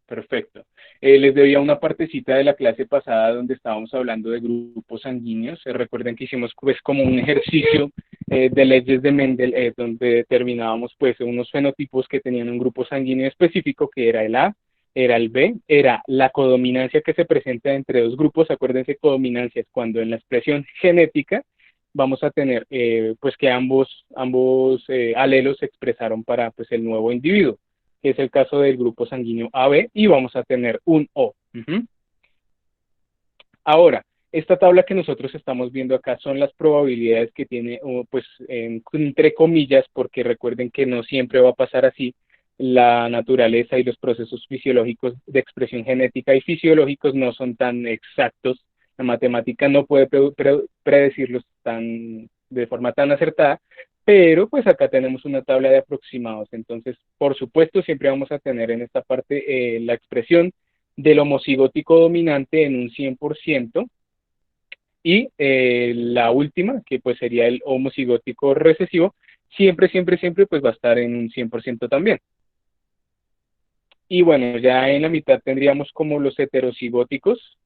Perfecto. Les debía una partecita de la clase pasada donde estábamos hablando de grupos sanguíneos. Recuerden que hicimos pues como un ejercicio de leyes de Mendel, donde determinábamos pues unos fenotipos que tenían un grupo sanguíneo específico, que era el A, era el B, era la codominancia que se presenta entre dos grupos. Acuérdense, codominancia es cuando en la expresión genética vamos a tener pues que ambos alelos se expresaron para pues el nuevo individuo, que es el caso del grupo sanguíneo AB, y vamos a tener un O. Ahora, esta tabla que nosotros estamos viendo acá son las probabilidades que tiene, pues, entre comillas, porque recuerden que no siempre va a pasar así. La naturaleza y los procesos fisiológicos de expresión genética y fisiológicos no son tan exactos. La matemática no puede predecirlos de forma tan acertada, pero pues acá tenemos una tabla de aproximados. Entonces, por supuesto, siempre vamos a tener en esta parte la expresión del homocigótico dominante en un 100%, y la última, que pues sería el homocigótico recesivo, siempre, siempre, siempre pues va a estar en un 100% también. Y bueno, ya en la mitad tendríamos como los heterocigóticos,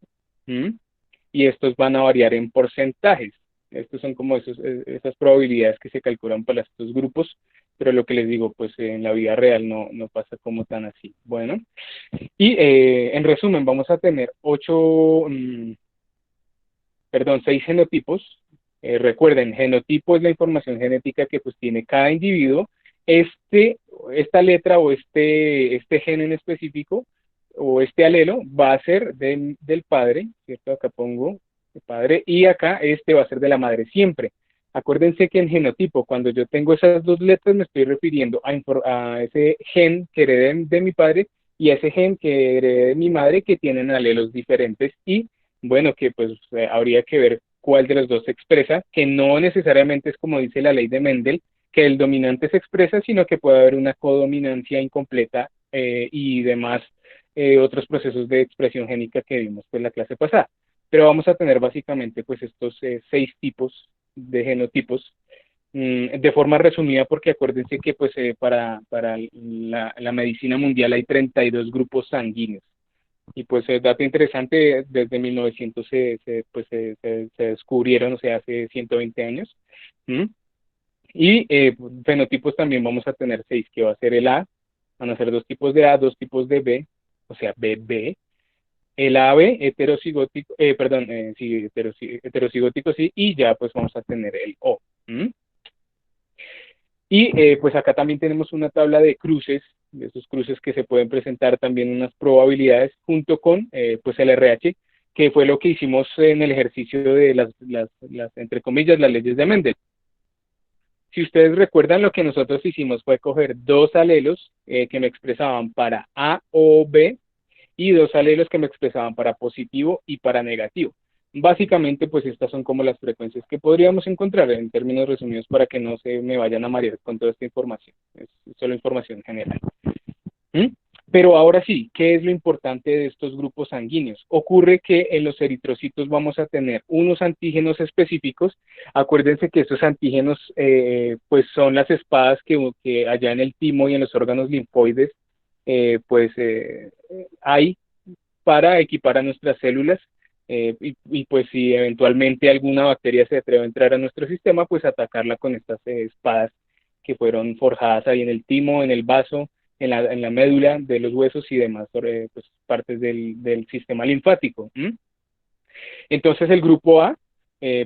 ¿m? Y estos van a variar en porcentajes. Estos son como esas probabilidades que se calculan para estos grupos, pero lo que les digo, pues en la vida real no pasa como tan así. Bueno, y en resumen, vamos a tener seis genotipos. Recuerden, genotipo es la información genética que pues tiene cada individuo. Este, esta letra o este gen en específico o este alelo va a ser del padre, ¿cierto? Acá pongo el padre, y acá este va a ser de la madre siempre. Acuérdense que en genotipo, cuando yo tengo esas dos letras, me estoy refiriendo a ese gen que heredé de mi padre y a ese gen que heredé de mi madre, que tienen alelos diferentes, y bueno, que pues habría que ver cuál de los dos se expresa, que no necesariamente es como dice la ley de Mendel, que el dominante se expresa, sino que puede haber una codominancia incompleta y demás otros procesos de expresión génica que vimos pues la clase pasada. Pero vamos a tener básicamente pues estos seis tipos de genotipos de forma resumida, porque acuérdense que pues para la medicina mundial hay 32 grupos sanguíneos. Y pues el dato interesante, desde 1900 se descubrieron, o sea, hace 120 años. ¿Mm? Y fenotipos también vamos a tener seis, que va a ser el A, van a ser dos tipos de A, dos tipos de B, o sea, BB. El AB heterocigótico, perdón, sí, heterocigótico, sí, y ya pues vamos a tener el O. ¿Mm? Y pues acá también tenemos una tabla de cruces, de esos cruces que se pueden presentar también unas probabilidades junto con pues el RH, que fue lo que hicimos en el ejercicio de entre comillas, las leyes de Mendel. Si ustedes recuerdan, lo que nosotros hicimos fue coger dos alelos que me expresaban para A o B y dos alelos que me expresaban para positivo y para negativo. Básicamente, pues estas son como las frecuencias que podríamos encontrar en términos resumidos para que no se me vayan a marear con toda esta información. Es solo información general. ¿Mm? Pero ahora sí, ¿qué es lo importante de estos grupos sanguíneos? Ocurre que en los eritrocitos vamos a tener unos antígenos específicos. Acuérdense que estos antígenos pues son las espadas que allá en el timo y en los órganos linfoides hay para equipar a nuestras células y pues si eventualmente alguna bacteria se atreve a entrar a nuestro sistema, pues atacarla con estas espadas que fueron forjadas ahí en el timo, en el vaso, en la médula de los huesos y demás pues, partes del sistema linfático. ¿Mm? Entonces el grupo A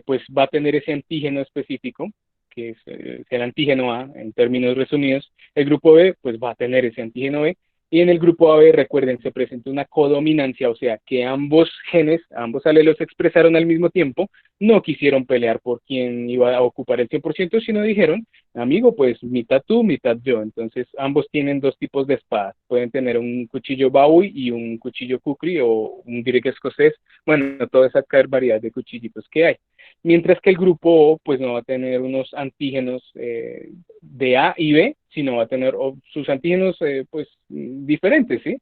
pues va a tener ese antígeno específico, que es el antígeno A en términos resumidos. El grupo B pues va a tener ese antígeno B, y en el grupo AB, recuerden, se presenta una codominancia, o sea que ambos genes, ambos alelos se expresaron al mismo tiempo, no quisieron pelear por quién iba a ocupar el 100%, sino dijeron, amigo, pues mitad tú, mitad yo. Entonces ambos tienen dos tipos de espadas, pueden tener un cuchillo Bowie y un cuchillo Kukri o un direk escocés, bueno, toda esa variedad de cuchillitos que hay. Mientras que el grupo O, pues no va a tener unos antígenos de A y B, sino va a tener sus antígenos, pues, diferentes, ¿sí?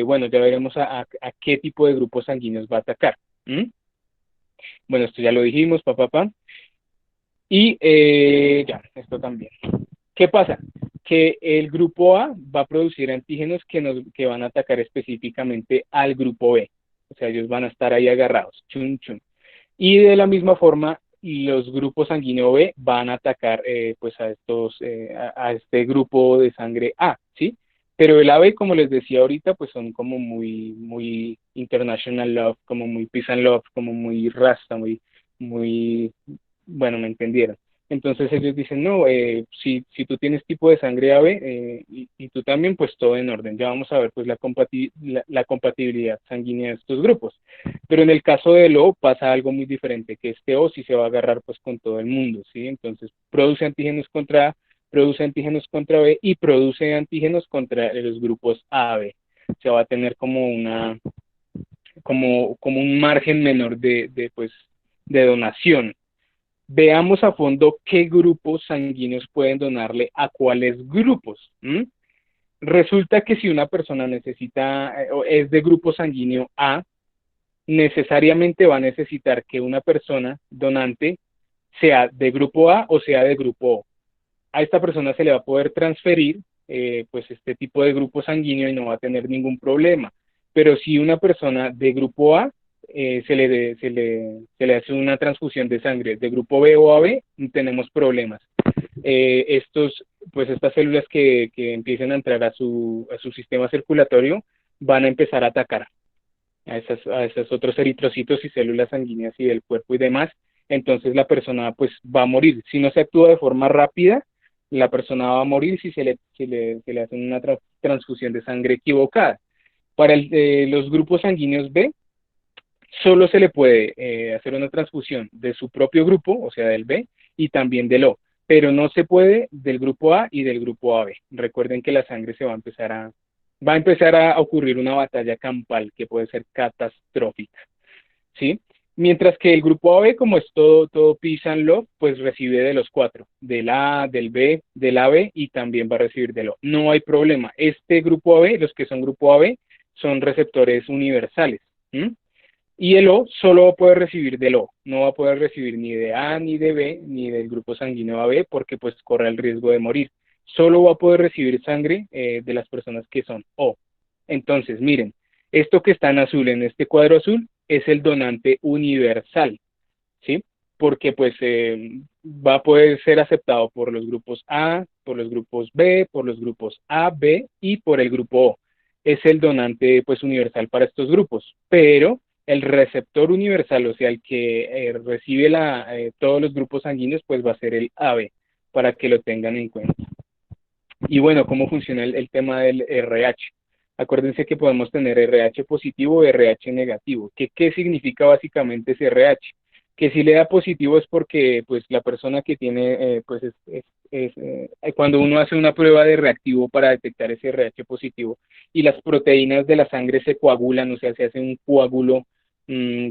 Bueno, ya veremos a qué tipo de grupos sanguíneos va a atacar. ¿Mm? Bueno, esto ya lo dijimos, papá. Y ya, esto también. ¿Qué pasa? que el grupo A va a producir antígenos que van a atacar específicamente al grupo B. O sea, ellos van a estar ahí agarrados, chun, chun. Y de la misma forma, los grupos sanguíneo B van a atacar pues a este grupo de sangre A, ¿sí? Pero el AB, como les decía ahorita, pues son como muy international love, como muy peace and love, como muy rasta, muy, bueno, me entendieron. Entonces ellos dicen, no, si tú tienes tipo de sangre AB y tú también, pues todo en orden. Ya vamos a ver pues la compatibilidad sanguínea de estos grupos. Pero en el caso del O pasa algo muy diferente, que este O sí se va a agarrar pues con todo el mundo, ¿sí? Entonces produce antígenos contra A, produce antígenos contra B y produce antígenos contra los grupos A, B. Se va a tener como como un margen menor pues, de donación. Veamos a fondo qué grupos sanguíneos pueden donarle a cuáles grupos. Resulta que si una persona necesita o es de grupo sanguíneo A, necesariamente va a necesitar que una persona donante sea de grupo A o sea de grupo O. A esta persona se le va a poder transferir pues este tipo de grupo sanguíneo y no va a tener ningún problema. Pero si una persona de grupo A se le hace una transfusión de sangre de grupo B o AB, tenemos problemas. Pues estas células que empiecen a entrar a su sistema circulatorio van a empezar a atacar a esos otros eritrocitos y células sanguíneas y del cuerpo y demás, entonces la persona pues va a morir. Si no se actúa de forma rápida, la persona va a morir si se le hace una transfusión de sangre equivocada. Para los grupos sanguíneos B, solo se le puede hacer una transfusión de su propio grupo, o sea, del B, y también del O, pero no se puede del grupo A y del grupo AB. Recuerden que la sangre va a empezar a ocurrir una batalla campal que puede ser catastrófica, ¿sí? Mientras que el grupo AB, como es todo peace and love, pues recibe de los cuatro, del A, del B, del AB y también va a recibir del O. No hay problema. Este grupo AB, los que son grupo AB, son receptores universales. ¿Mm? Y el O solo va a poder recibir del O, no va a poder recibir ni de A, ni de B, ni del grupo sanguíneo AB, porque pues corre el riesgo de morir. Solo va a poder recibir sangre de las personas que son O. Entonces, miren, esto que está en azul, en este cuadro azul, es el donante universal, ¿sí? Porque pues va a poder ser aceptado por los grupos A, por los grupos B, por los grupos A, B y por el grupo O. Es el donante pues universal para estos grupos, pero el receptor universal, o sea, el que recibe todos los grupos sanguíneos, pues va a ser el AB, para que lo tengan en cuenta. Y bueno, ¿cómo funciona el tema del RH? Acuérdense que podemos tener RH positivo o RH negativo. ¿Qué significa básicamente ese RH? Que si le da positivo es porque pues la persona que tiene, pues cuando uno hace una prueba de reactivo para detectar ese RH positivo y las proteínas de la sangre se coagulan, o sea, se hace un coágulo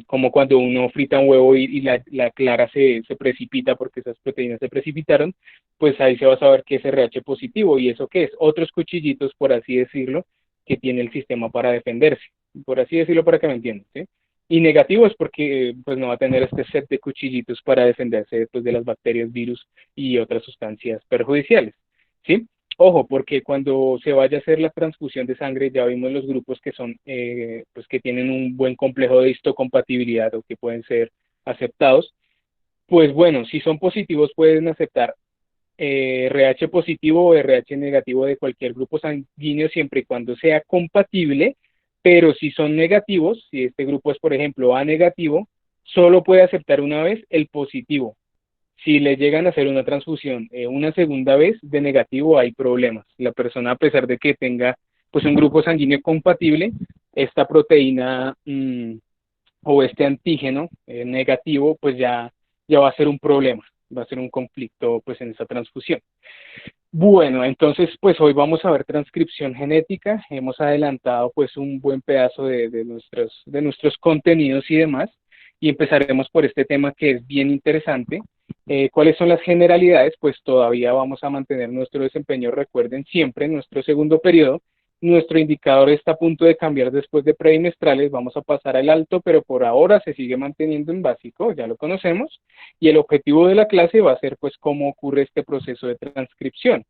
como cuando uno frita un huevo y la clara se precipita porque esas proteínas se precipitaron, pues ahí se va a saber que es RH positivo. ¿Y eso qué es? Otros cuchillitos, por así decirlo, que tiene el sistema para defenderse, por así decirlo para que me entiendan, ¿sí? Y negativo es porque pues no va a tener este set de cuchillitos para defenderse después de las bacterias, virus y otras sustancias perjudiciales, ¿sí? Ojo, porque cuando se vaya a hacer la transfusión de sangre, ya vimos los grupos que son, pues que tienen un buen complejo de histocompatibilidad o que pueden ser aceptados. Pues bueno, si son positivos pueden aceptar RH positivo o RH negativo de cualquier grupo sanguíneo siempre y cuando sea compatible, pero si son negativos, si este grupo es por ejemplo A negativo, solo puede aceptar una vez el positivo. Si le llegan a hacer una transfusión una segunda vez de negativo hay problemas. La persona a pesar de que tenga pues un grupo sanguíneo compatible, esta proteína o este antígeno negativo pues ya va a ser un problema, va a ser un conflicto pues en esa transfusión. Bueno, entonces pues hoy vamos a ver transcripción genética, hemos adelantado pues un buen pedazo de nuestros contenidos y demás, y empezaremos por este tema que es bien interesante. ¿Cuáles son las generalidades? Pues todavía vamos a mantener nuestro desempeño, recuerden siempre en nuestro segundo periodo, nuestro indicador está a punto de cambiar después de prebimestrales, vamos a pasar al alto, pero por ahora se sigue manteniendo en básico, ya lo conocemos, y el objetivo de la clase va a ser pues cómo ocurre este proceso de transcripción.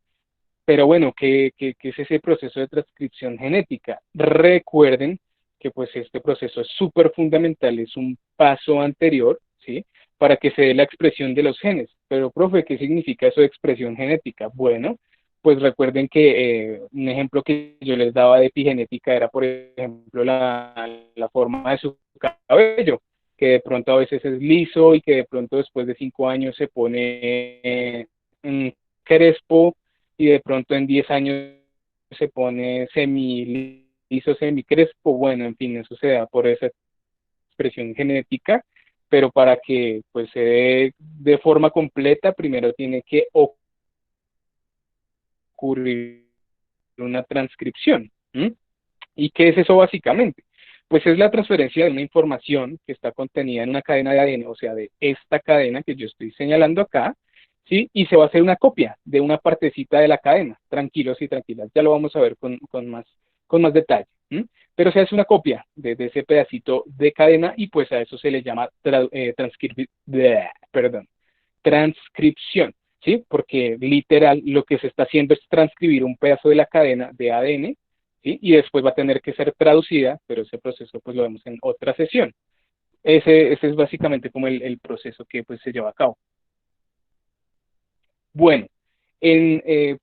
Pero bueno, ¿qué es ese proceso de transcripción genética? Recuerden que pues este proceso es súper fundamental, es un paso anterior, ¿sí? Para que se dé la expresión de los genes. Pero, profe, ¿qué significa eso de expresión genética? Bueno, pues recuerden que un ejemplo que yo les daba de epigenética era, por ejemplo, la forma de su cabello, que de pronto a veces es liso y que de pronto después de 5 años se pone crespo y de pronto en 10 años se pone semi liso, semi crespo. Bueno, en fin, eso se da por esa expresión genética, pero para que pues se dé de forma completa, primero tiene que ocurrir una transcripción. ¿Mm? ¿Y qué es eso básicamente? Pues es la transferencia de una información que está contenida en una cadena de ADN, o sea, de esta cadena que yo estoy señalando acá, ¿sí? Y se va a hacer una copia de una partecita de la cadena. Tranquilos y tranquilas, ya lo vamos a ver con más detalle. ¿Mm? Pero se hace una copia de ese pedacito de cadena y pues a eso se le llama perdón, transcripción, ¿sí? Porque literal lo que se está haciendo es transcribir un pedazo de la cadena de ADN, ¿sí? Y después va a tener que ser traducida, pero ese proceso pues lo vemos en otra sesión. Ese es básicamente como el proceso que pues se lleva a cabo. Bueno,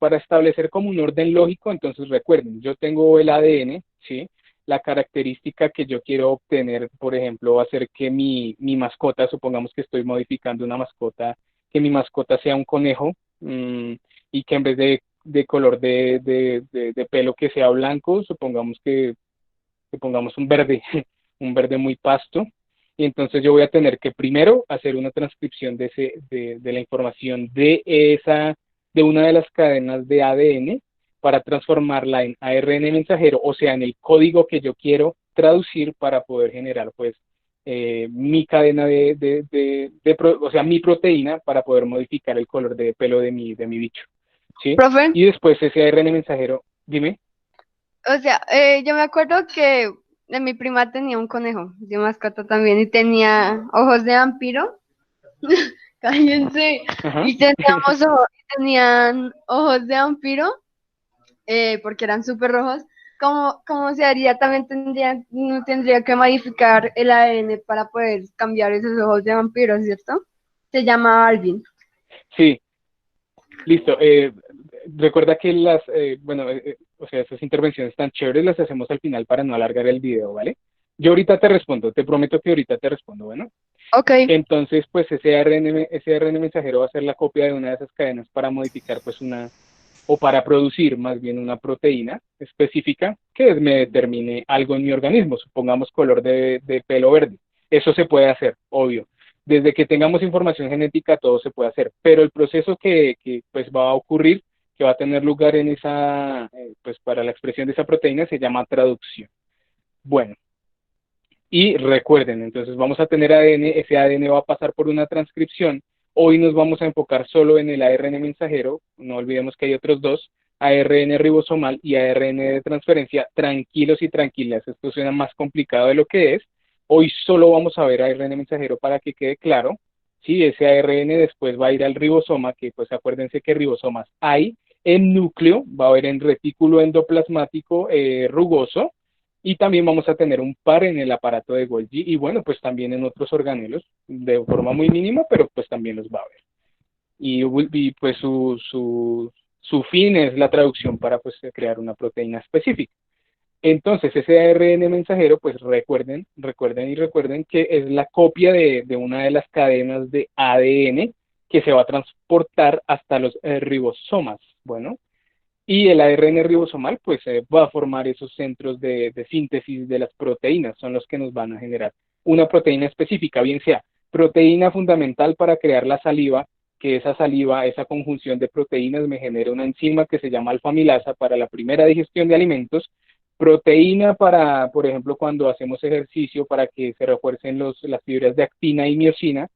para establecer como un orden lógico, entonces recuerden, yo tengo el ADN, ¿sí? La característica que yo quiero obtener, por ejemplo, va a ser que mi mascota, supongamos que estoy modificando una mascota, que mi mascota sea un conejo, y que en vez de color de pelo que sea blanco, supongamos que pongamos un verde, un verde muy pasto, y entonces yo voy a tener que primero hacer una transcripción de la información de una de las cadenas de ADN para transformarla en ARN mensajero, o sea, en el código que yo quiero traducir para poder generar, pues, mi cadena o sea, mi proteína para poder modificar el color de pelo de mi bicho, ¿sí? Profe, Y después ese ARN mensajero, dime. o sea, yo me acuerdo que mi prima tenía un conejo de mascota también y tenía ojos de vampiro. Cállense. Ajá. Y tenían ojos de vampiro, porque eran súper rojos. ¿Cómo se haría? También no tendría que modificar el ADN para poder cambiar esos ojos de vampiro, ¿cierto? Se llama Alvin. Sí, listo. Recuerda que bueno, o sea, esas intervenciones tan chéveres las hacemos al final para no alargar el video, ¿vale? Yo ahorita te respondo, te prometo que ahorita te respondo, bueno. Ok. Entonces, pues ese ARN mensajero va a ser la copia de una de esas cadenas para modificar, pues, o para producir más bien una proteína específica que me determine algo en mi organismo, supongamos color de pelo verde. Eso se puede hacer, obvio. Desde que tengamos información genética, todo se puede hacer, pero el proceso que pues va a ocurrir, que va a tener lugar pues para la expresión de esa proteína, se llama traducción. Bueno, y recuerden, entonces vamos a tener ADN, ese ADN va a pasar por una transcripción. Hoy nos vamos a enfocar solo en el ARN mensajero, no olvidemos que hay otros dos, ARN ribosomal y ARN de transferencia. Tranquilos y tranquilas, esto suena más complicado de lo que es. Hoy solo vamos a ver ARN mensajero para que quede claro. Sí, ese ARN después va a ir al ribosoma, que pues acuérdense que ribosomas hay en núcleo, va a haber en retículo endoplasmático rugoso, y también vamos a tener un par en el aparato de Golgi y bueno, pues también en otros organelos de forma muy mínima, pero pues también los va a haber. Y pues su fin es la traducción para pues crear una proteína específica. Entonces, ese ARN mensajero, pues recuerden que es la copia de una de las cadenas de ADN que se va a transportar hasta los ribosomas. Bueno, y el ARN ribosomal, pues va a formar esos centros de síntesis de las proteínas, son los que nos van a generar una proteína específica, bien sea proteína fundamental para crear la saliva, que esa saliva, esa conjunción de proteínas me genera una enzima que se llama alfamilasa para la primera digestión de alimentos, proteína para, por ejemplo, cuando hacemos ejercicio para que se refuercen las fibras de actina y miosina,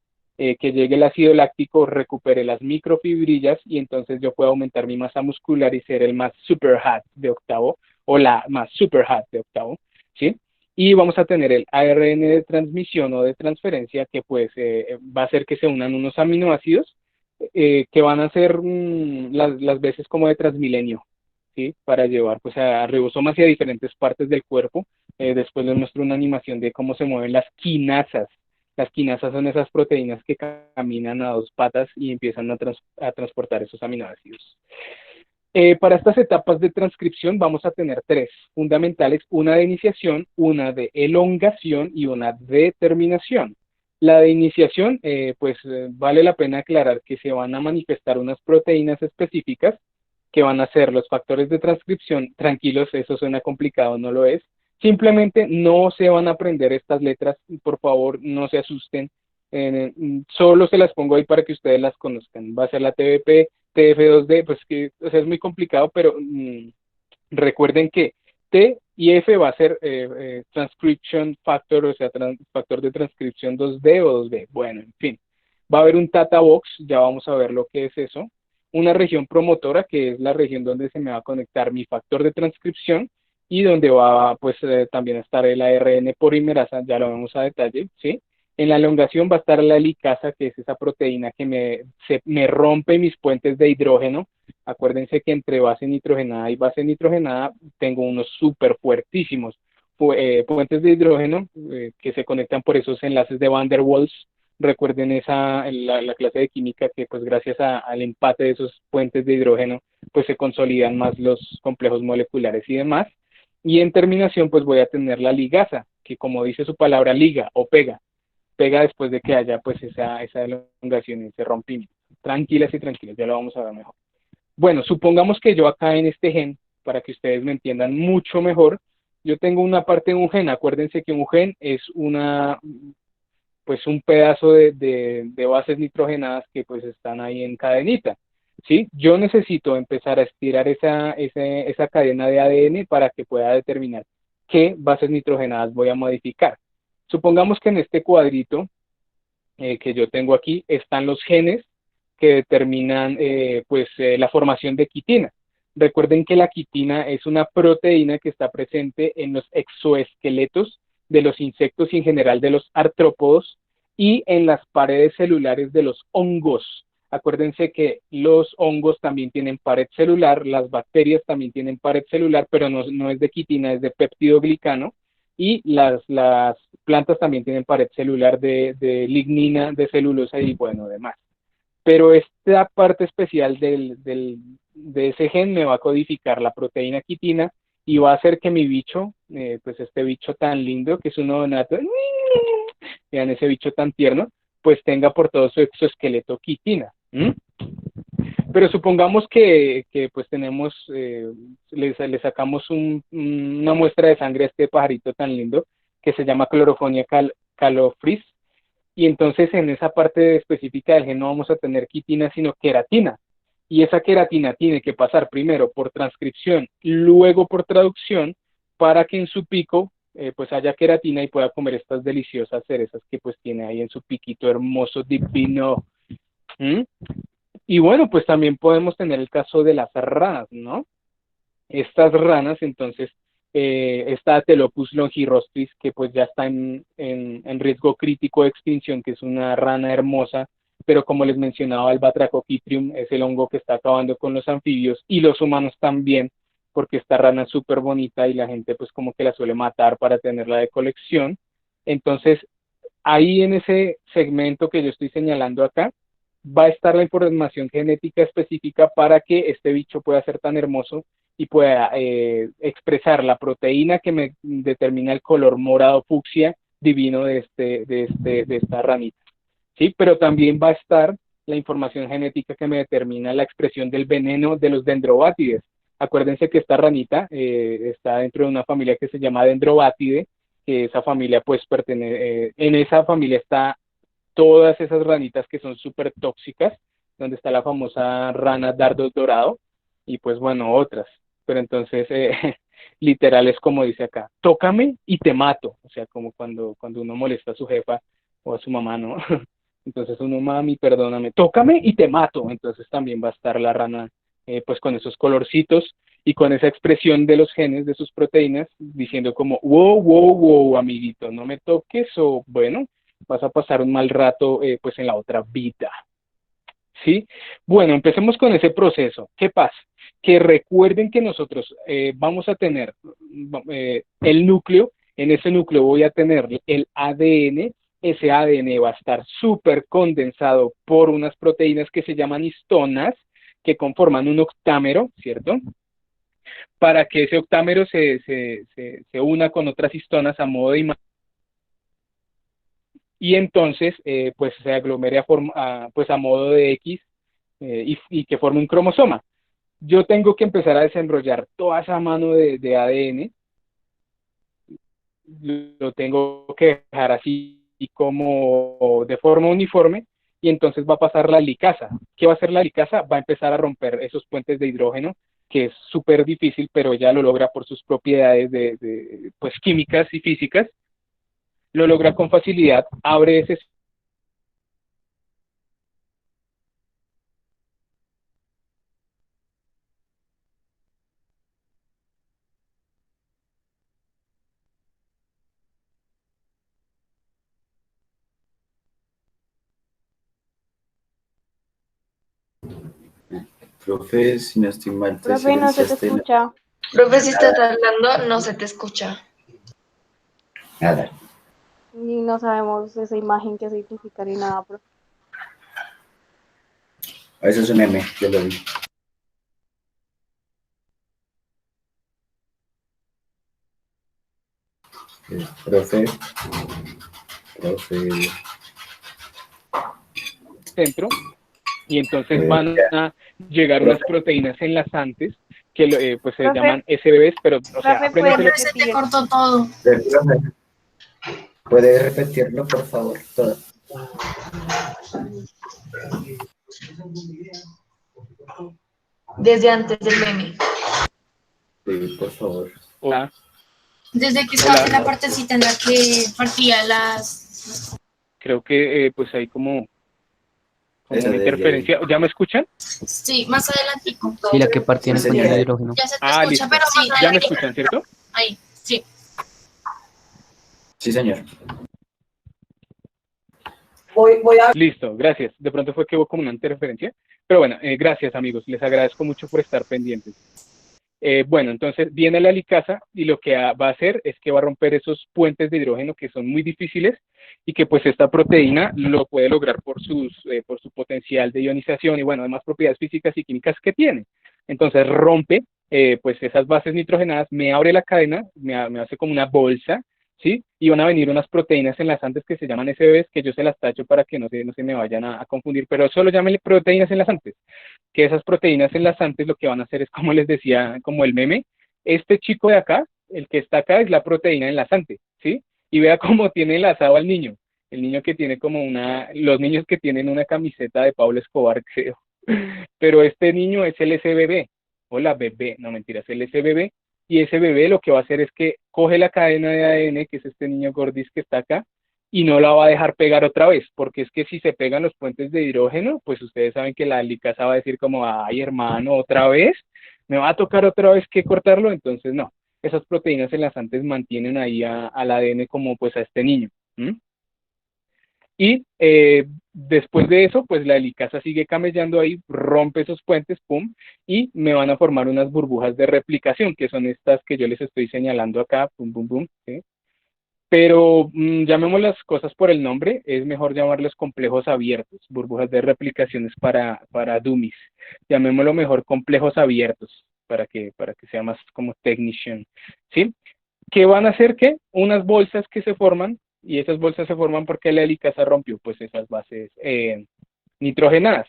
que llegue el ácido láctico, recupere las microfibrillas y entonces yo puedo aumentar mi masa muscular y ser el más super hat de octavo o la más super hat de octavo, ¿sí? Y vamos a tener el ARN de transmisión o de transferencia que pues va a hacer que se unan unos aminoácidos que van a ser las veces como de Transmilenio, ¿sí? Para llevar pues a ribosomas y a diferentes partes del cuerpo. Después les muestro una animación de cómo se mueven las quinasas. Las quinasas son esas proteínas que caminan a dos patas y empiezan a transportar esos aminoácidos. Para estas etapas de transcripción vamos a tener tres fundamentales, una de iniciación, una de elongación y una de terminación. La de iniciación, vale la pena aclarar que se van a manifestar unas proteínas específicas que van a ser los factores de transcripción. Tranquilos, eso suena complicado, no lo es. Simplemente no se van a aprender estas letras, por favor, no se asusten. Solo se las pongo ahí para que ustedes las conozcan. Va a ser la TBP, TF2D, pues que, o sea, es muy complicado, pero recuerden que T y F va a ser transcription factor, o sea, factor de transcripción 2D o 2B. Bueno, en fin, va a haber un Tata Box, ya vamos a ver lo que es eso. Una región promotora, que es la región donde se me va a conectar mi factor de transcripción y donde va pues también a estar el ARN polimerasa, ya lo vemos a detalle, ¿sí? En la elongación va a estar la helicasa, que es esa proteína que me rompe mis puentes de hidrógeno. Acuérdense que entre base nitrogenada y base nitrogenada tengo unos súper fuertísimos puentes de hidrógeno que se conectan por esos enlaces de Van der Waals. Recuerden la clase de química que pues gracias al empate de esos puentes de hidrógeno pues se consolidan más los complejos moleculares y demás. Y en terminación pues voy a tener la ligasa, que como dice su palabra, liga o pega después de que haya pues esa elongación y ese rompimiento. Tranquilas y tranquilas, ya lo vamos a ver mejor. Bueno, supongamos que yo acá en este gen, para que ustedes me entiendan mucho mejor, yo tengo una parte de un gen. Acuérdense que un gen es pues un pedazo de bases nitrogenadas que pues están ahí en cadenita, ¿sí? Yo necesito empezar a estirar esa cadena de ADN para que pueda determinar qué bases nitrogenadas voy a modificar. Supongamos que en este cuadrito que yo tengo aquí están los genes que determinan la formación de quitina. Recuerden que la quitina es una proteína que está presente en los exoesqueletos de los insectos y en general de los artrópodos y en las paredes celulares de los hongos. Acuérdense que los hongos también tienen pared celular, las bacterias también tienen pared celular, pero no es de quitina, es de peptidoglicano, y las plantas también tienen pared celular de lignina, de celulosa y bueno, demás. Pero esta parte especial de ese gen me va a codificar la proteína quitina y va a hacer que mi bicho, pues este bicho tan lindo, que es un neonato, vean ese bicho tan tierno, pues tenga por todo su exoesqueleto quitina. Pero supongamos que pues tenemos, le sacamos una muestra de sangre a este pajarito tan lindo que se llama Chlorofonia calofris, y entonces en esa parte específica del gen no vamos a tener quitina, sino queratina. Y esa queratina tiene que pasar primero por transcripción, luego por traducción, para que en su pico pues haya queratina y pueda comer estas deliciosas cerezas que pues tiene ahí en su piquito hermoso, divino. ¿Mm? Y bueno, pues también podemos tener el caso de las ranas, ¿no? Estas ranas, entonces, esta Atelopus longirostris, que pues ya está en riesgo crítico de extinción, que es una rana hermosa, pero como les mencionaba, el Batrachopitrium es el hongo que está acabando con los anfibios y los humanos también, porque esta rana es súper bonita y la gente pues como que la suele matar para tenerla de colección. Entonces, ahí en ese segmento que yo estoy señalando acá, va a estar la información genética específica para que este bicho pueda ser tan hermoso y pueda expresar la proteína que me determina el color morado fucsia divino de esta ranita. ¿Sí? Pero también va a estar la información genética que me determina la expresión del veneno de los dendrobátides. Acuérdense que esta ranita está dentro de una familia que se llama Dendrobatidae, que esa familia pues pertenece, en esa familia está todas esas ranitas que son súper tóxicas, donde está la famosa rana dardo dorado, y pues bueno, otras. Pero entonces, literal es como dice acá, tócame y te mato. O sea, como cuando uno molesta a su jefa o a su mamá, ¿no? Entonces uno, mami, perdóname, tócame y te mato. Entonces también va a estar la rana, pues con esos colorcitos y con esa expresión de los genes, de sus proteínas, diciendo como, wow, wow, wow, amiguito, no me toques o bueno, vas a pasar un mal rato pues en la otra vida. ¿sí? Bueno, empecemos con ese proceso. ¿Qué pasa? Que recuerden que nosotros vamos a tener el núcleo, en ese núcleo voy a tener el ADN, ese ADN va a estar súper condensado por unas proteínas que se llaman histonas, que conforman un octámero, ¿cierto? Para que ese octámero se una con otras histonas a modo de imagen y entonces pues se aglomere pues a modo de X y que forme un cromosoma. Yo tengo que empezar a desenrollar toda esa mano de ADN, lo tengo que dejar así como de forma uniforme y entonces va a pasar la licasa. ¿Qué va a hacer la licasa? Va a empezar a romper esos puentes de hidrógeno, que es súper difícil, pero ella lo logra por sus propiedades pues químicas y físicas, lo logra con facilidad, abre ese. Profe, si no estoy mal, te Profe, no se te silenciaste escucha. Profe, si estás hablando, no se te escucha. nada. Ni no sabemos esa imagen qué significa ni nada, profe. Eso es un meme, yo lo vi. Profe, Centro y entonces van a llegar unas proteínas enlazantes que pues se Profe. llaman SBBs, pero o sea, Profe, apréndase ¿puede Se te repetir? cortó todo. profe, ¿puede repetirlo, por favor? Todo. Desde antes del meme. Sí, por favor. Hola, Desde que estabas Hola. en la partecita en la que partía las... creo que pues hay como Eso una desde interferencia. ¿Ya me escuchan? Sí, más adelantico. Sí, la que partía en el Ese puente de día. hidrógeno. Ya se te Ah, escucha, listo. pero más Ya me adelantico. escuchan, ¿cierto? Ahí, sí. Sí, señor. Listo, gracias. De pronto fue que hubo como una interferencia. Pero bueno, gracias amigos, les agradezco mucho por estar pendientes. Bueno, entonces viene la licasa y lo que va a hacer es que va a romper esos puentes de hidrógeno que son muy difíciles y que pues esta proteína lo puede lograr por su potencial de ionización y bueno, además propiedades físicas y químicas que tiene. Entonces rompe pues esas bases nitrogenadas, me abre la cadena, me hace como una bolsa, ¿sí? Y van a venir unas proteínas enlazantes que se llaman SBs, que yo se las tacho para que no se me vayan a confundir, pero solo llámenle proteínas enlazantes, que esas proteínas enlazantes lo que van a hacer es, como les decía, como el meme, este chico de acá, el que está acá es la proteína enlazante, ¿sí? Y vea cómo tiene enlazado al niño, el niño que tiene como los niños que tienen una camiseta de Pablo Escobar, creo, pero este niño es el SBB, o la bebé, no mentiras, el SBB, y ese bebé lo que va a hacer es que coge la cadena de ADN, que es este niño gordis que está acá, y no la va a dejar pegar otra vez, porque es que si se pegan los puentes de hidrógeno, pues ustedes saben que la licasa va a decir como, ay hermano, otra vez, me va a tocar otra vez que cortarlo, entonces no, esas proteínas enlazantes mantienen ahí al ADN como pues a este niño. ¿Mm? Y después de eso, pues la helicasa sigue camellando ahí, rompe esos puentes, pum, y me van a formar unas burbujas de replicación, que son estas que yo les estoy señalando acá, pum, pum, pum, ¿sí? Pero llamemos las cosas por el nombre, es mejor llamarlos complejos abiertos, burbujas de replicaciones para dummies. Llamémoslo mejor complejos abiertos, para que sea más como technician, ¿sí? ¿Qué van a hacer? ¿Qué? Unas bolsas que se forman, y esas bolsas se forman porque la helicasa rompió pues esas bases nitrogenadas.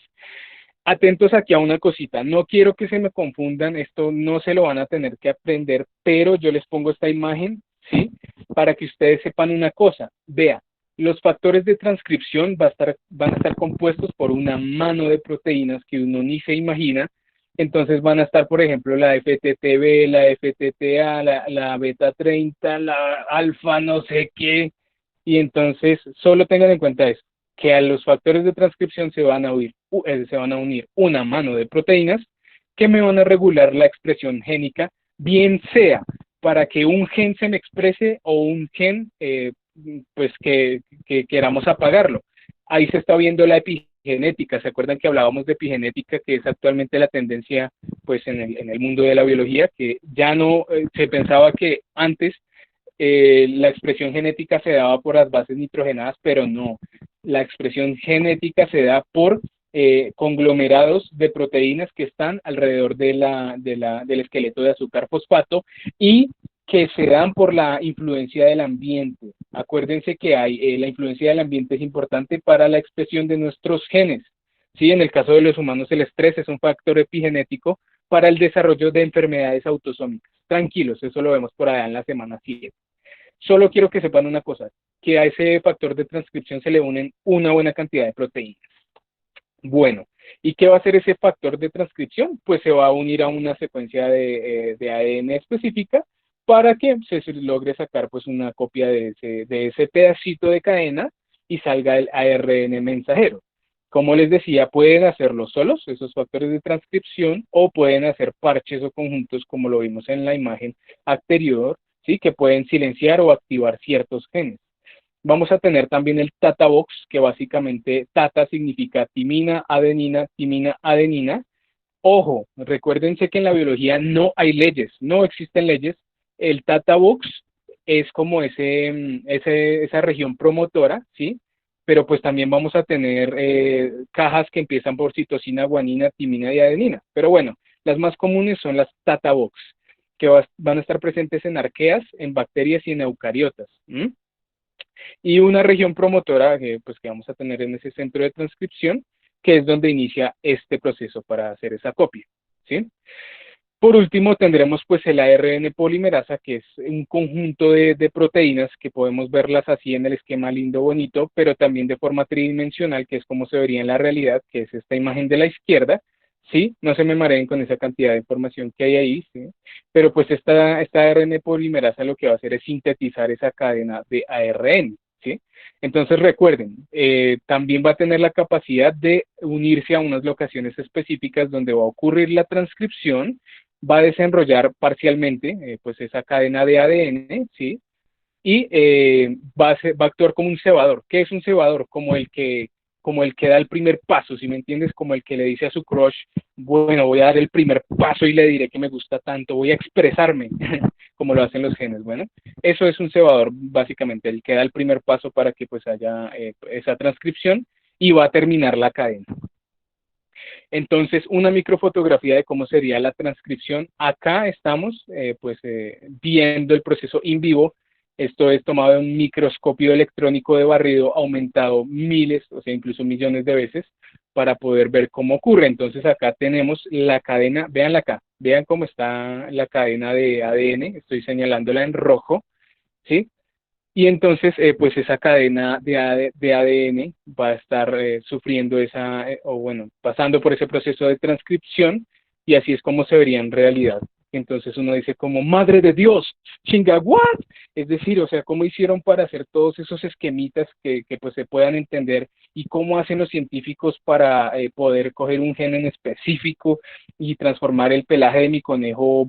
Atentos aquí a una cosita, no quiero que se me confundan, esto no se lo van a tener que aprender, pero yo les pongo esta imagen, ¿sí? Para que ustedes sepan una cosa, vea, los factores de transcripción van a estar compuestos por una mano de proteínas que uno ni se imagina, entonces van a estar, por ejemplo, la FTTB, la FTTA, la beta 30, la alfa no sé qué, y entonces solo tengan en cuenta eso, que a los factores de transcripción se van a unir una mano de proteínas que me van a regular la expresión génica, bien sea para que un gen se me exprese o un gen pues que queramos apagarlo. Ahí se está viendo la epigenética. ¿Se acuerdan que hablábamos de epigenética, que es actualmente la tendencia pues en el mundo de la biología, que ya no se pensaba que antes la expresión genética se daba por las bases nitrogenadas, pero no, la expresión genética se da por conglomerados de proteínas que están alrededor del esqueleto de azúcar fosfato y que se dan por la influencia del ambiente. Acuérdense que la influencia del ambiente es importante para la expresión de nuestros genes. ¿Sí? En el caso de los humanos, el estrés es un factor epigenético para el desarrollo de enfermedades autosómicas. Tranquilos, eso lo vemos por allá en la semana 7. Solo quiero que sepan una cosa, que a ese factor de transcripción se le unen una buena cantidad de proteínas. Bueno, ¿y qué va a hacer ese factor de transcripción? Pues se va a unir a una secuencia de ADN específica para que se logre sacar pues una copia de ese pedacito de cadena y salga el ARN mensajero. Como les decía, pueden hacerlo solos, esos factores de transcripción, o pueden hacer parches o conjuntos, como lo vimos en la imagen anterior, ¿sí? Que pueden silenciar o activar ciertos genes. Vamos a tener también el Tata Box, que básicamente Tata significa timina, adenina. Ojo, recuérdense que en la biología no hay leyes, no existen leyes. El Tata Box es como esa región promotora, ¿sí? Pero pues también vamos a tener cajas que empiezan por citosina, guanina, timina y adenina. Pero bueno, las más comunes son las Tata Box, que van a estar presentes en arqueas, en bacterias y en eucariotas. Y una región promotora pues, que vamos a tener en ese centro de transcripción, que es donde inicia este proceso para hacer esa copia, ¿sí? Por último, tendremos pues el ARN polimerasa, que es un conjunto de proteínas que podemos verlas así en el esquema lindo, bonito, pero también de forma tridimensional, que es como se vería en la realidad, que es esta imagen de la izquierda, ¿sí? No se me mareen con esa cantidad de información que hay ahí, ¿sí? Pero pues esta ARN polimerasa lo que va a hacer es sintetizar esa cadena de ARN, ¿sí? Entonces recuerden, también va a tener la capacidad de unirse a unas locaciones específicas donde va a ocurrir la transcripción, va a desenrollar parcialmente pues esa cadena de ADN, ¿sí? Y va a actuar como un cebador. ¿Qué es un cebador? Como el que da el primer paso, ¿sí me entiendes? Como el que le dice a su crush, bueno, voy a dar el primer paso y le diré que me gusta tanto, voy a expresarme, como lo hacen los genes. Bueno, eso es un cebador, básicamente, el que da el primer paso para que pues haya esa transcripción y va a terminar la cadena. Entonces, una microfotografía de cómo sería la transcripción. Acá estamos viendo el proceso in vivo. Esto es tomado de un microscopio electrónico de barrido aumentado miles, o sea, incluso millones de veces, para poder ver cómo ocurre. Entonces, acá tenemos la cadena, véanla acá, vean cómo está la cadena de ADN, estoy señalándola en rojo, ¿sí? Y entonces, pues esa cadena de ADN va a estar sufriendo pasando por ese proceso de transcripción, y así es como se vería en realidad. Entonces uno dice como, ¡madre de Dios! ¡Chinga, what! Es decir, o sea, ¿cómo hicieron para hacer todos esos esquemitas que pues se puedan entender? ¿Y cómo hacen los científicos para poder coger un gen en específico y transformar el pelaje de mi conejo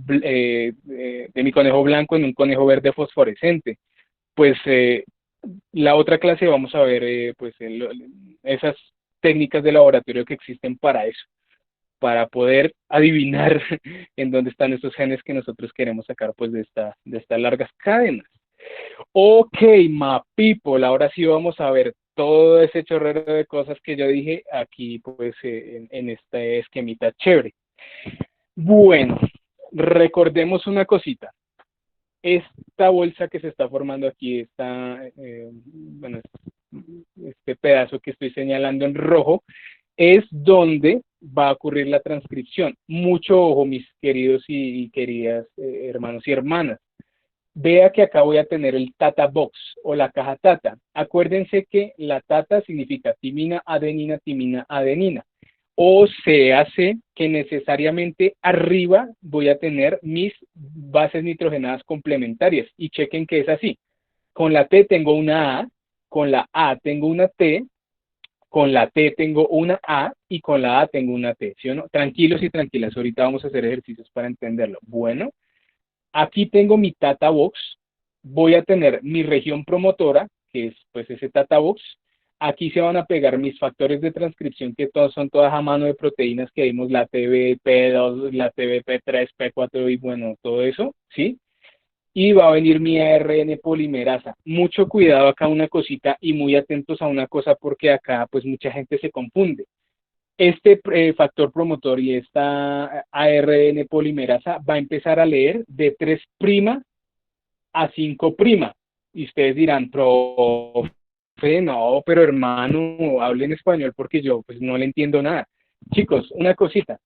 blanco en un conejo verde fosforescente? Pues la otra clase vamos a ver esas técnicas de laboratorio que existen para eso, para poder adivinar en dónde están esos genes que nosotros queremos sacar pues de estas largas cadenas. Ok, my people, ahora sí vamos a ver todo ese chorrero de cosas que yo dije aquí pues en este esquemita chévere. Bueno, recordemos una cosita. Esta bolsa que se está formando aquí, este pedazo que estoy señalando en rojo, es donde va a ocurrir la transcripción. Mucho ojo, mis queridos y queridas hermanos y hermanas. Vea que acá voy a tener el Tata Box o la caja Tata. Acuérdense que la Tata significa timina, adenina. O se hace que necesariamente arriba voy a tener mis bases nitrogenadas complementarias. Y chequen que es así. Con la T tengo una A, con la A tengo una T, con la T tengo una A y con la A tengo una T. ¿Sí o no? Tranquilos y tranquilas, ahorita vamos a hacer ejercicios para entenderlo. Bueno, aquí tengo mi Tata Box, voy a tener mi región promotora, que es pues ese Tata Box. Aquí se van a pegar mis factores de transcripción, que todos son todas a mano de proteínas que vimos, la TBP2, la TBP3, P4 y bueno, todo eso, ¿sí? Y va a venir mi ARN polimerasa. Mucho cuidado acá una cosita y muy atentos a una cosa porque acá pues mucha gente se confunde. Este factor promotor y esta ARN polimerasa va a empezar a leer de 3' a 5'. Y ustedes dirán, profe, no, pero hermano, hable en español porque yo pues no le entiendo nada. Chicos, una cosita,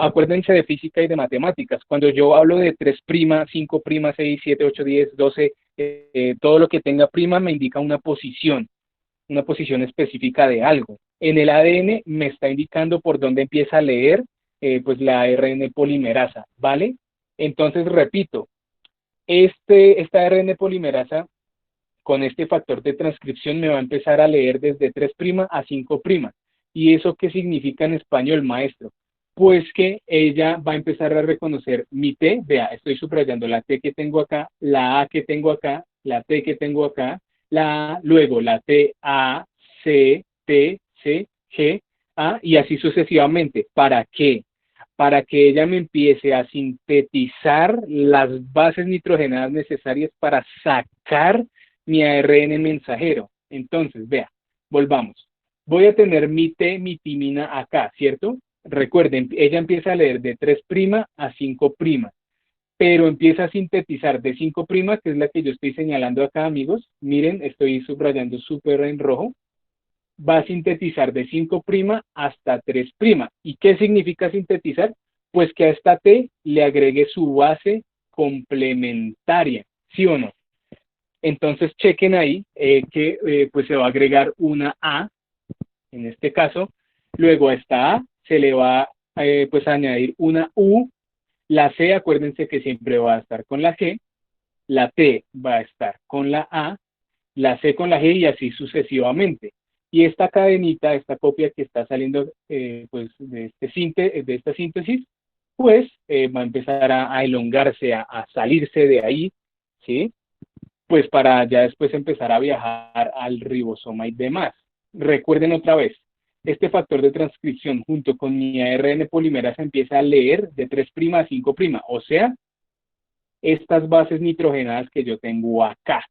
acuérdense de física y de matemáticas, cuando yo hablo de 3', 5', 6, 7, 8, 10, 12, todo lo que tenga prima me indica una posición específica de algo. En el ADN me está indicando por dónde empieza a leer pues la ARN polimerasa, ¿vale? Entonces, repito, esta ARN polimerasa con este factor de transcripción me va a empezar a leer desde 3' a 5'. ¿Y eso qué significa en español, maestro? Pues que ella va a empezar a reconocer mi T, vea, estoy subrayando la T que tengo acá, la A que tengo acá, la T que tengo acá, la A, luego la T, A, C, T, C, G, A, y así sucesivamente. ¿Para qué? Para que ella me empiece a sintetizar las bases nitrogenadas necesarias para sacar mi ARN mensajero. Entonces, vea, volvamos. Voy a tener mi T, mi timina acá, ¿cierto? Recuerden, ella empieza a leer de 3' a 5', pero empieza a sintetizar de 5', que es la que yo estoy señalando acá, amigos. Miren, estoy subrayando súper en rojo. Va a sintetizar de 5' hasta 3'. ¿Y qué significa sintetizar? Pues que a esta T le agregue su base complementaria, ¿sí o no? Entonces chequen ahí que pues se va a agregar una A, en este caso. Luego a esta A se le va pues a añadir una U. La C, acuérdense que siempre va a estar con la G. La T va a estar con la A. La C con la G y así sucesivamente. Y esta cadenita, esta copia que está saliendo pues de esta síntesis, pues va a empezar a elongarse, a salirse de ahí, ¿sí? Pues para ya después empezar a viajar al ribosoma y demás. Recuerden otra vez, este factor de transcripción junto con mi ARN polimerasa empieza a leer de 3' a 5', o sea, estas bases nitrogenadas que yo tengo acá.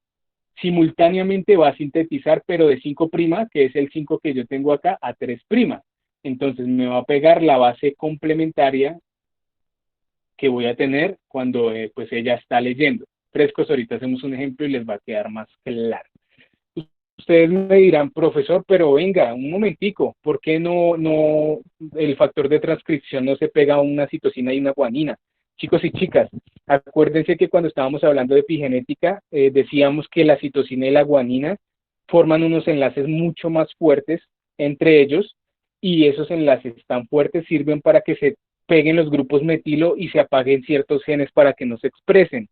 Simultáneamente va a sintetizar, pero de 5', que es el 5 que yo tengo acá, a 3'. Entonces me va a pegar la base complementaria que voy a tener cuando pues ella está leyendo. Frescos, ahorita hacemos un ejemplo y les va a quedar más claro. Ustedes me dirán, profesor, pero venga, un momentico, ¿por qué no el factor de transcripción no se pega a una citosina y una guanina? Chicos y chicas, acuérdense que cuando estábamos hablando de epigenética, decíamos que la citosina y la guanina forman unos enlaces mucho más fuertes entre ellos, y esos enlaces tan fuertes sirven para que se peguen los grupos metilo y se apaguen ciertos genes para que no se expresen,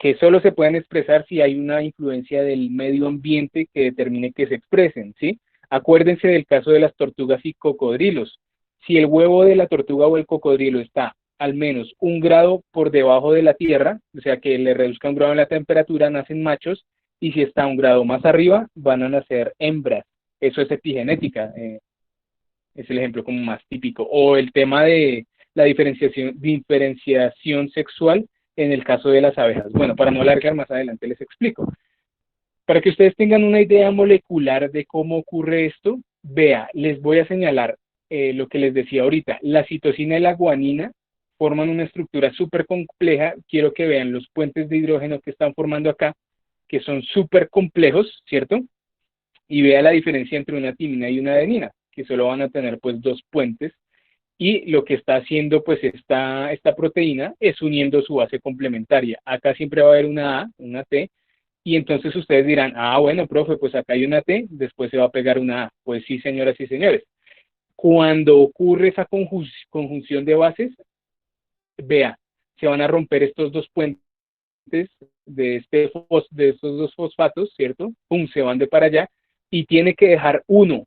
que solo se pueden expresar si hay una influencia del medio ambiente que determine que se expresen, ¿sí? Acuérdense del caso de las tortugas y cocodrilos. Si el huevo de la tortuga o el cocodrilo está al menos 1 grado por debajo de la tierra, o sea que le reduzca 1 grado en la temperatura, nacen machos, y si está 1 grado más arriba, van a nacer hembras. Eso es epigenética, es el ejemplo como más típico. O el tema de la diferenciación sexual en el caso de las abejas. Bueno, para no alargar, más adelante les explico. Para que ustedes tengan una idea molecular de cómo ocurre esto, vea, les voy a señalar lo que les decía ahorita. La citosina y la guanina forman una estructura súper compleja. Quiero que vean los puentes de hidrógeno que están formando acá, que son súper complejos, ¿cierto? Y vea la diferencia entre una timina y una adenina, que solo van a tener pues 2 puentes. Y lo que está haciendo pues esta proteína es uniendo su base complementaria. Acá siempre va a haber una A, una T, y entonces ustedes dirán, ah, bueno, profe, pues acá hay una T, después se va a pegar una A. Pues sí, señoras y señores. Cuando ocurre esa conjunción de bases, vea, se van a romper estos 2 puentes de estos 2 fosfatos, ¿cierto? Pum, se van de para allá, y tiene que dejar una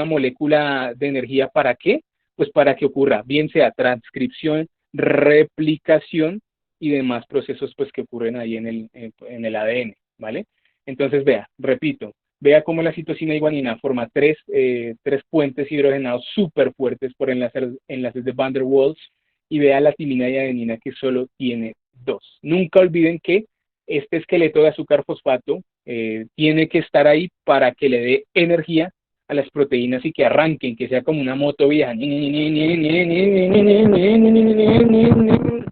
molécula de energía. ¿Para qué? Pues para que ocurra, bien sea transcripción, replicación y demás procesos pues que ocurren ahí en el ADN, ¿vale? Entonces, vea, repito, Vea cómo la citosina y guanina forma tres puentes hidrogenados súper fuertes por enlaces de Van der Waals, y vea la timina y adenina que solo tiene dos. Nunca olviden que este esqueleto de azúcar fosfato tiene que estar ahí para que le dé energía a las proteínas y que arranquen, que sea como una moto vieja.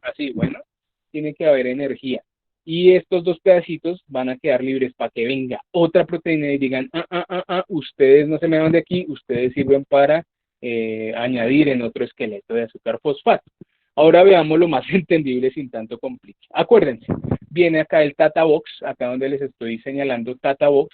Así, bueno, tiene que haber energía. Y estos dos pedacitos van a quedar libres para que venga otra proteína y digan, ustedes no se me van de aquí, ustedes sirven para añadir en otro esqueleto de azúcar fosfato. Ahora veamos lo más entendible sin tanto complique. Acuérdense, viene acá el Tata Box, acá donde les estoy señalando Tata Box,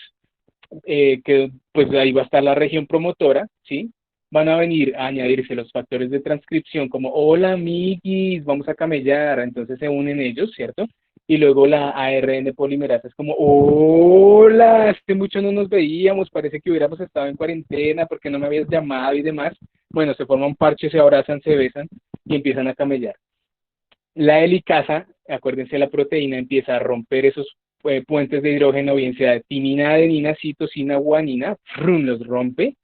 que pues ahí va a estar la región promotora, ¿sí? Van a venir a añadirse los factores de transcripción como, hola amiguis, vamos a camellar, entonces se unen ellos, ¿cierto? Y luego la ARN polimerasa es como, hola, hace mucho no nos veíamos, parece que hubiéramos estado en cuarentena porque no me habías llamado y demás. Bueno, se forma un parche, se abrazan, se besan y empiezan a camellar. La helicasa, acuérdense, la proteína empieza a romper esos puentes de hidrógeno, bien sea de timina, adenina, citosina, guanina, los rompe,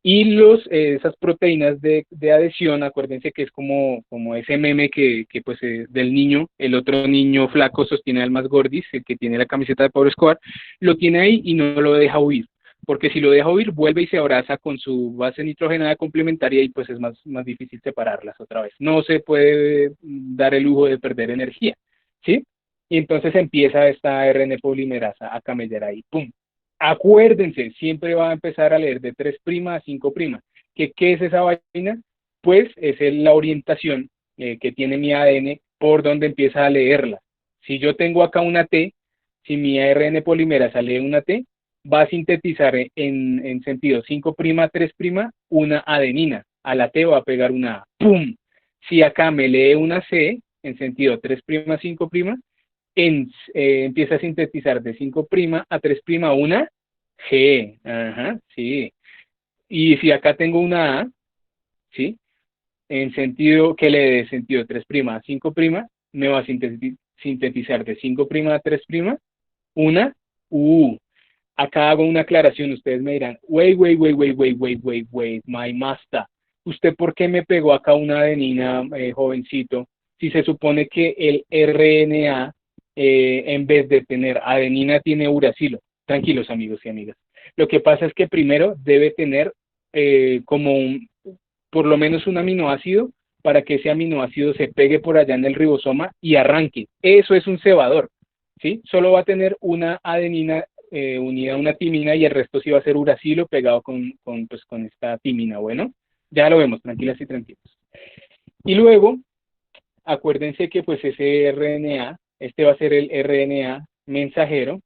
y esas proteínas de adhesión, acuérdense que es como ese meme que pues del niño, el otro niño flaco sostiene al más gordis, el que tiene la camiseta de Pablo Escobar, lo tiene ahí y no lo deja huir, porque si lo deja huir, vuelve y se abraza con su base nitrogenada complementaria y pues es más difícil separarlas otra vez. No se puede dar el lujo de perder energía, ¿sí? Y entonces empieza esta ARN polimerasa a camellar ahí, ¡pum! Acuérdense, siempre va a empezar a leer de 3' a 5'. ¿Qué es esa vaina? Pues es la orientación que tiene mi ADN por donde empieza a leerla. Si yo tengo acá una T, si mi ARN polimerasa lee una T, va a sintetizar en sentido 5', 3', una adenina. A la T va a pegar una A. ¡Pum! Si acá me lee una C, en sentido 3', 5', empieza a sintetizar de 5' a 3' una G. Ajá, sí. Y si acá tengo una A, ¿sí? En sentido que le dé sentido 3' a 5', me va a sintetizar de 5' a 3' una U. Acá hago una aclaración, ustedes me dirán, wait, my master, ¿usted por qué me pegó acá una adenina, jovencito? Si se supone que el RNA, en vez de tener adenina, tiene uracilo. Tranquilos, amigos y amigas. Lo que pasa es que primero debe tener por lo menos un aminoácido para que ese aminoácido se pegue por allá en el ribosoma y arranque. Eso es un cebador, ¿sí? Solo va a tener una adenina unida a una timina y el resto sí va a ser uracilo pegado con esta timina. Bueno, ya lo vemos, tranquilas y tranquilos. Y luego, acuérdense que pues ese RNA, este va a ser el RNA mensajero,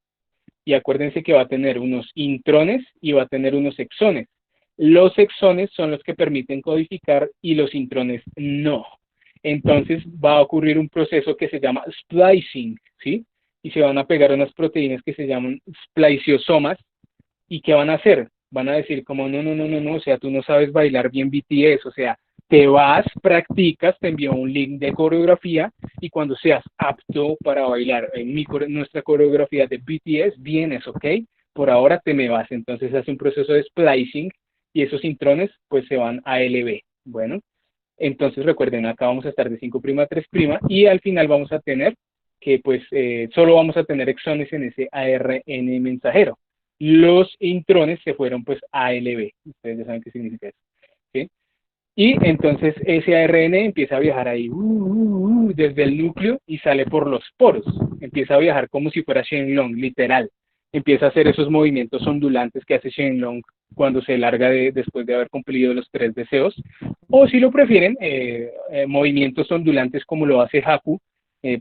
y acuérdense que va a tener unos intrones y va a tener unos exones. Los exones son los que permiten codificar y los intrones no. Entonces va a ocurrir un proceso que se llama splicing, ¿sí? Y se van a pegar unas proteínas que se llaman spliciosomas. ¿Y qué van a hacer? Van a decir como, no, o sea, tú no sabes bailar bien BTS, o sea, te vas, practicas, te envío un link de coreografía y cuando seas apto para bailar en nuestra coreografía de BTS, vienes, ¿ok? Por ahora te me vas. Entonces hace un proceso de splicing y esos intrones pues se van a LB. Bueno, entonces recuerden, acá vamos a estar de 5' a 3' y al final vamos a tener que pues solo vamos a tener exones en ese ARN mensajero. Los intrones se fueron pues a LB. Ustedes ya saben qué significa eso, ¿sí? Y entonces ese ARN empieza a viajar ahí desde el núcleo y sale por los poros. Empieza a viajar como si fuera Shenlong, literal. Empieza a hacer esos movimientos ondulantes que hace Shenlong cuando se larga después de haber cumplido los 3 deseos. O si lo prefieren, movimientos ondulantes como lo hace Haku,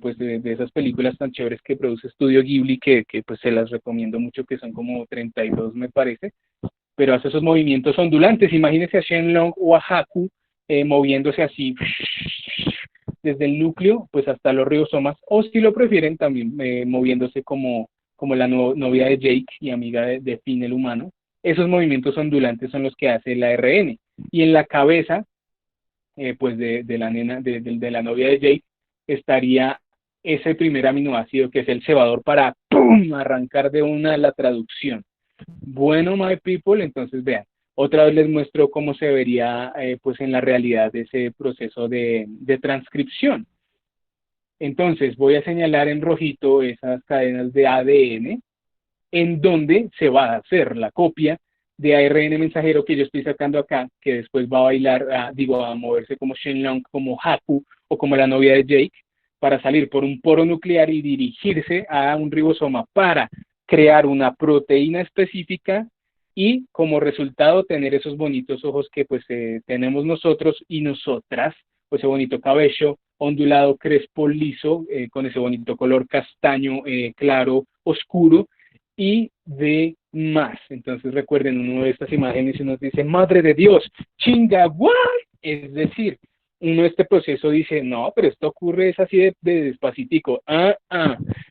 pues de esas películas tan chéveres que produce Estudio Ghibli, que pues se las recomiendo mucho, que son como 32 me parece, pero hace esos movimientos ondulantes. Imagínense a Shenlong o a Haku moviéndose así desde el núcleo pues hasta los ribosomas, o si lo prefieren también moviéndose como la novia de Jake y amiga de Finn el humano. Esos movimientos ondulantes son los que hace el ARN. Y en la cabeza pues de la nena, de la novia de Jake, estaría ese primer aminoácido que es el cebador para ¡pum! Arrancar de una la traducción. Bueno, my people, entonces vean, otra vez les muestro cómo se vería pues en la realidad ese proceso de transcripción. Entonces voy a señalar en rojito esas cadenas de ADN en donde se va a hacer la copia de ARN mensajero que yo estoy sacando acá, que después va a bailar, a moverse como Shenlong, como Haku o como la novia de Jake, para salir por un poro nuclear y dirigirse a un ribosoma para crear una proteína específica y como resultado tener esos bonitos ojos que pues tenemos nosotros y nosotras, pues ese bonito cabello ondulado, crespo, liso, con ese bonito color castaño, claro, oscuro, y de más. Entonces recuerden, uno de estas imágenes y nos dice, madre de Dios, chinga, what? Es decir, uno este proceso dice, no, pero esto ocurre es así de despacitico.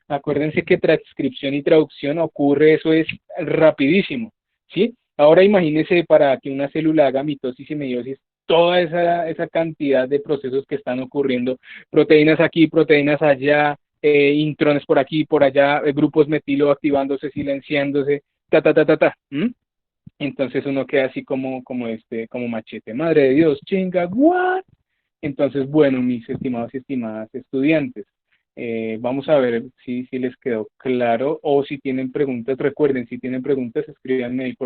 Acuérdense que transcripción y traducción ocurre, eso es rapidísimo, ¿sí? Ahora imagínense para que una célula haga mitosis y meiosis, toda esa cantidad de procesos que están ocurriendo, proteínas aquí, proteínas allá, intrones por aquí, por allá, grupos metilo activándose, silenciándose, ¿m? Entonces uno queda así como machete, madre de Dios, chinga, what? Entonces, bueno, mis estimados y estimadas estudiantes, vamos a ver si les quedó claro o si tienen preguntas. Recuerden, si tienen preguntas, escríbanme ahí por